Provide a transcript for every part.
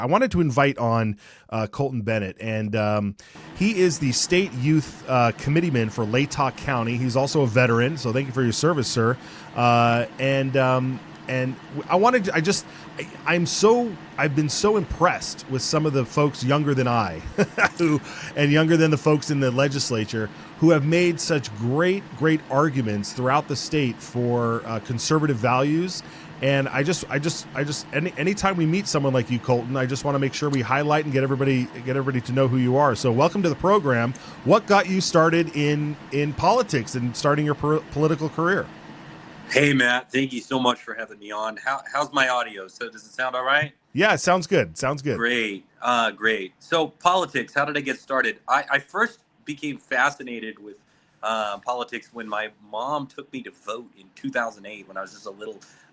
I wanted to invite on Colton Bennett, and he is the state youth committeeman for Latah County. He's also a veteran, so thank you for your service, sir. And I wanted to, I've been so impressed with some of the folks younger than I, and younger than the folks in the legislature, who have made such great arguments throughout the state for conservative values. And anytime we meet someone like you, Colton, I just want to make sure we highlight and get everybody to know who you are. So welcome to the program. What got you started in politics and starting your political career? Hey, Matt, thank you so much for having me on. How's my audio? So does it sound all right? Yeah, it sounds good. Sounds good. Great. So politics, how did I get started? I first became fascinated with politics when my mom took me to vote in 2008 when I was just a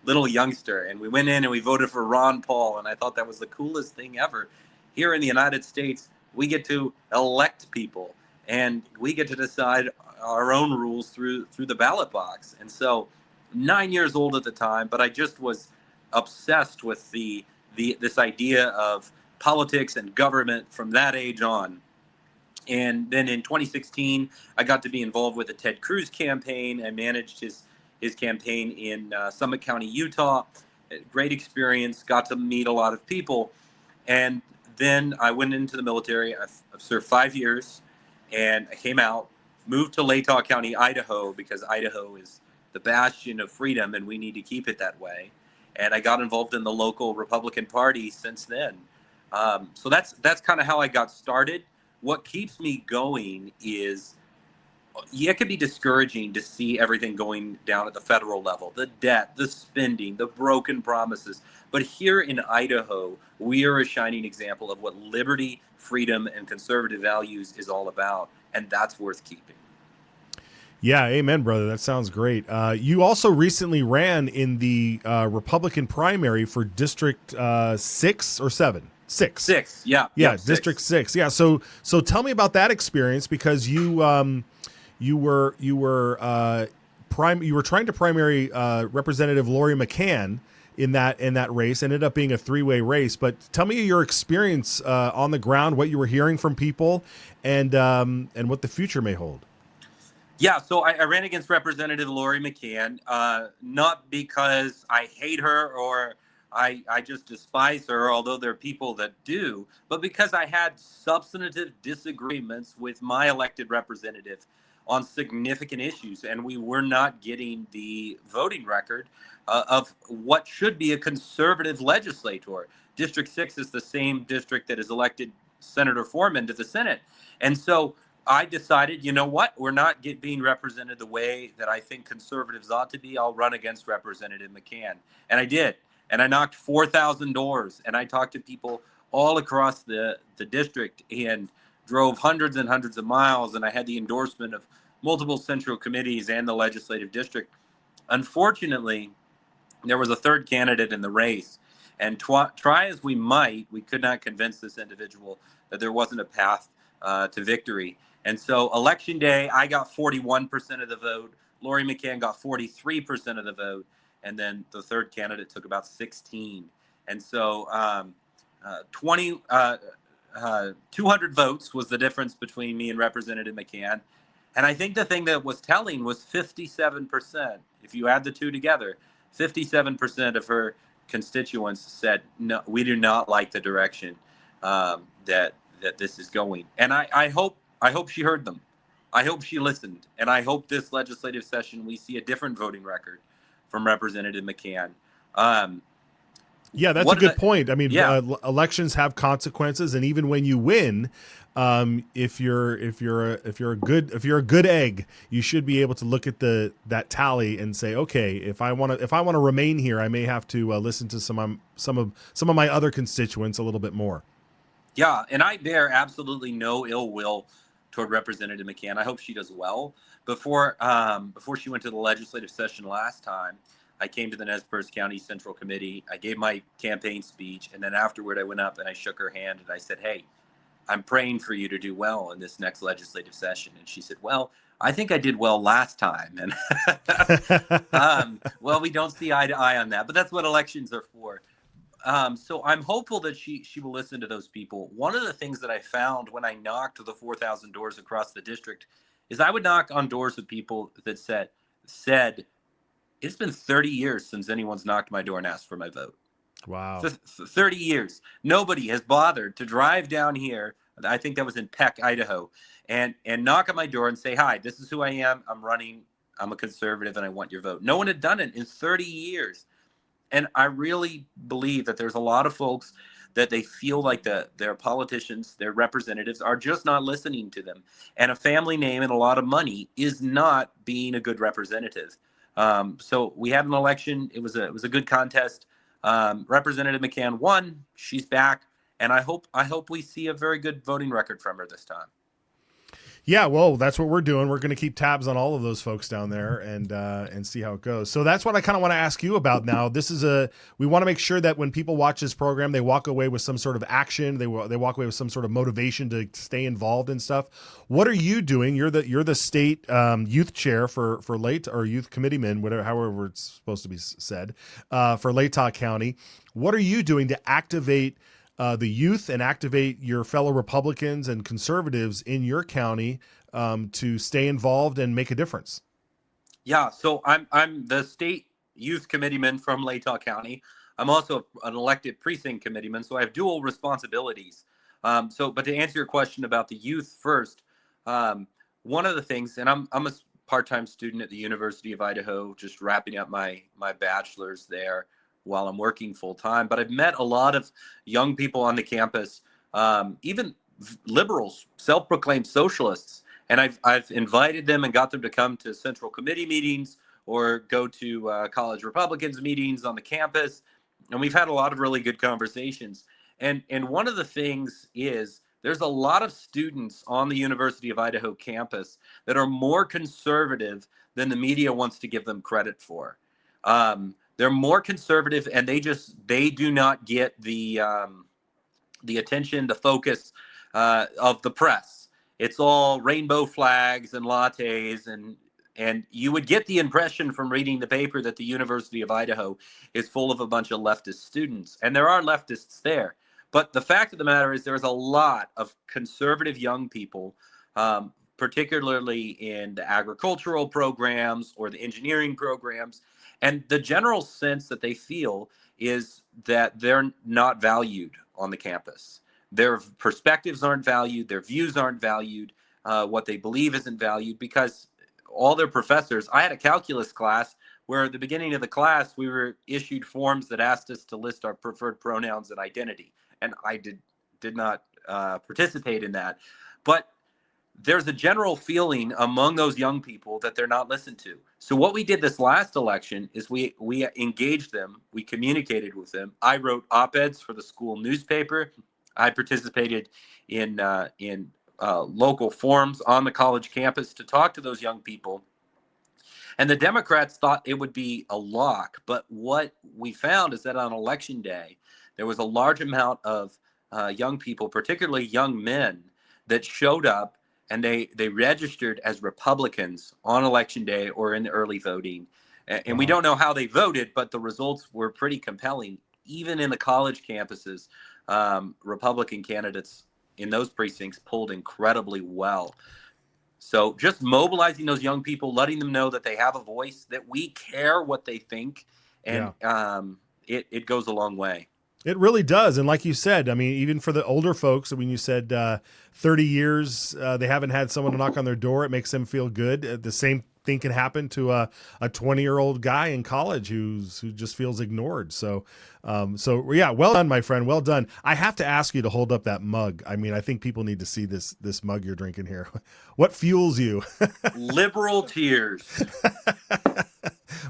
little youngster. And we went in and we voted for Ron Paul. And I thought that was the coolest thing ever. Here in the United States, we get to elect people and we get to decide our own rules through the ballot box. And so 9 years old at the time, but I just was obsessed with this idea of politics and government from that age on. And then in 2016, I got to be involved with the Ted Cruz campaign. I managed his campaign in Summit County, Utah. Great experience, got to meet a lot of people. And then I went into the military. I've served 5 years, and I came out, moved to Latah County, Idaho, because Idaho is the bastion of freedom, and we need to keep it that way. And I got involved in the local Republican Party since then. So that's kind of how I got started. What keeps me going is, it can be discouraging to see everything going down at the federal level, the debt, the spending, the broken promises. But here in Idaho, we are a shining example of what liberty, freedom, and conservative values is all about. And that's worth keeping. Yeah, amen, brother. That sounds great. You also recently ran in the Republican primary for District 6 or 7? 6. 6, yeah. Yeah, Yep, District 6. Yeah, so tell me about that experience, because you were trying to primary Representative Lori McCann in that race. Ended up being a 3-way race. But tell me your experience on the ground, what you were hearing from people, and what the future may hold. Yeah, so I ran against Representative Lori McCann, not because I hate her or I just despise her, although there are people that do, but because I had substantive disagreements with my elected representative on significant issues, and we were not getting the voting record of what should be a conservative legislator. District 6 is the same district that has elected Senator Foreman to the Senate. And so I decided, you know what, we're not being represented the way that I think conservatives ought to be. I'll run against Representative McCann. And I did. And I knocked 4,000 doors, and I talked to people all across the district and drove hundreds and hundreds of miles. And I had the endorsement of multiple central committees and the legislative district. Unfortunately, there was a third candidate in the race. And try as we might, we could not convince this individual that there wasn't a path to victory. And so election day, I got 41% of the vote. Lori McCann got 43% of the vote. And then the third candidate took about 16. And so 200 votes was the difference between me and Representative McCann. And I think the thing that was telling was 57%. If you add the two together, 57% of her constituents said, no, we do not like the direction that this is going. And I hope she heard them. I hope she listened. And I hope this legislative session we see a different voting record from Representative McCann. Yeah, that's a good point. I mean, elections have consequences, and even when you win, if you're a good egg, you should be able to look at that tally and say, okay, if I want to remain here, I may have to listen to some of my other constituents a little bit more. Yeah, and I bear absolutely no ill will toward Representative McCann. I hope she does well. Before she went to the legislative session last time, I came to the Nez Perce County Central Committee. I gave my campaign speech, and then afterward I went up and I shook her hand and I said, hey, I'm praying for you to do well in this next legislative session. And she said, well, I think I did well last time. And well, we don't see eye to eye on that, but that's what elections are for. So I'm hopeful that she will listen to those people. One of the things that I found when I knocked the 4,000 doors across the district is I would knock on doors with people that said it's been 30 years since anyone's knocked my door and asked for my vote. Wow. 30 years. Nobody has bothered to drive down here. I think that was in Peck, Idaho, and knock on my door and say, "Hi, this is who I am. I'm running. I'm a conservative, and I want your vote." No one had done it in 30 years. And I really believe that there's a lot of folks that they feel like their politicians, their representatives are just not listening to them. And a family name and a lot of money is not being a good representative. So we had an election. It was a good contest. Representative McCann won. She's back, and I hope we see a very good voting record from her this time. Yeah, well, that's what we're doing. We're going to keep tabs on all of those folks down there and see how it goes. So that's what I kind of want to ask you about now. We want to make sure that when people watch this program, they walk away with some sort of action. They walk away with some sort of motivation to stay involved and stuff. What are you doing? You're the state youth chair for Latah, or youth committeeman, however it's supposed to be said, for Latah County. What are you doing to activate the youth and activate your fellow Republicans and conservatives in your county to stay involved and make a difference? Yeah, so I'm the state youth committeeman from Latah County. I'm also an elected precinct committeeman, so I have dual responsibilities. But to answer your question about the youth first, one of the things, and I'm a part-time student at the University of Idaho, just wrapping up my bachelor's there while I'm working full time. But I've met a lot of young people on the campus, even liberals, self-proclaimed socialists, and I've invited them and got them to come to Central Committee meetings or go to college Republicans meetings on the campus, and we've had a lot of really good conversations. And one of the things is there's a lot of students on the University of Idaho campus that are more conservative than the media wants to give them credit for. They're more conservative, and they do not get the attention, the focus of the press. It's all rainbow flags and lattes, and you would get the impression from reading the paper that the University of Idaho is full of a bunch of leftist students, and there are leftists there. But the fact of the matter is there's a lot of conservative young people, particularly in the agricultural programs or the engineering programs. And the general sense that they feel is that they're not valued on the campus. Their perspectives aren't valued. Their views aren't valued. What they believe isn't valued because all their professors, I had a calculus class where at the beginning of the class, we were issued forms that asked us to list our preferred pronouns and identity. And I did not participate in that. But there's a general feeling among those young people that they're not listened to. So what we did this last election is we engaged them. We communicated with them. I wrote op-eds for the school newspaper. I participated in local forums on the college campus to talk to those young people. And the Democrats thought it would be a lock. But what we found is that on election day, there was a large amount of young people, particularly young men, that showed up, and they registered as Republicans on election day or in the early voting. And we don't know how they voted, but the results were pretty compelling. Even in the college campuses, Republican candidates in those precincts pulled incredibly well. So just mobilizing those young people, letting them know that they have a voice, that we care what they think, and it goes a long way. It really does. And like you said, I mean, even for the older folks, when you said 30 years, they haven't had someone to knock on their door, it makes them feel good. The same thing can happen to a 20-year-old guy in college who just feels ignored. So yeah, well done, my friend. Well done. I have to ask you to hold up that mug. I mean, I think people need to see this mug you're drinking here. What fuels you? Liberal tears.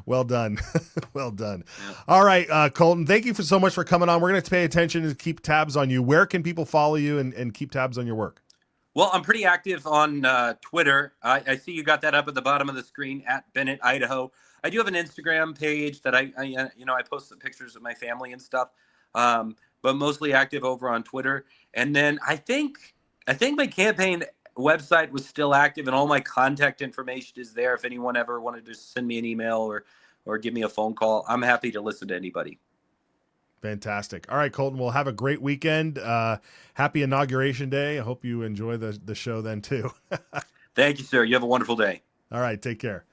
Well done. Well done. Yeah. All right, Colton, thank you so much for coming on. We're going to pay attention and keep tabs on you. Where can people follow you and keep tabs on your work? Well, I'm pretty active on Twitter. I see you got that up at the bottom of the screen at Bennett, Idaho. I do have an Instagram page that I post some pictures of my family and stuff, but mostly active over on Twitter. And then I think my campaign website was still active, and all my contact information is there. If anyone ever wanted to send me an email or give me a phone call, I'm happy to listen to anybody. Fantastic. All right, Colton. Well, have a great weekend. Happy Inauguration Day. I hope you enjoy the show then too. Thank you, sir. You have a wonderful day. All right. Take care.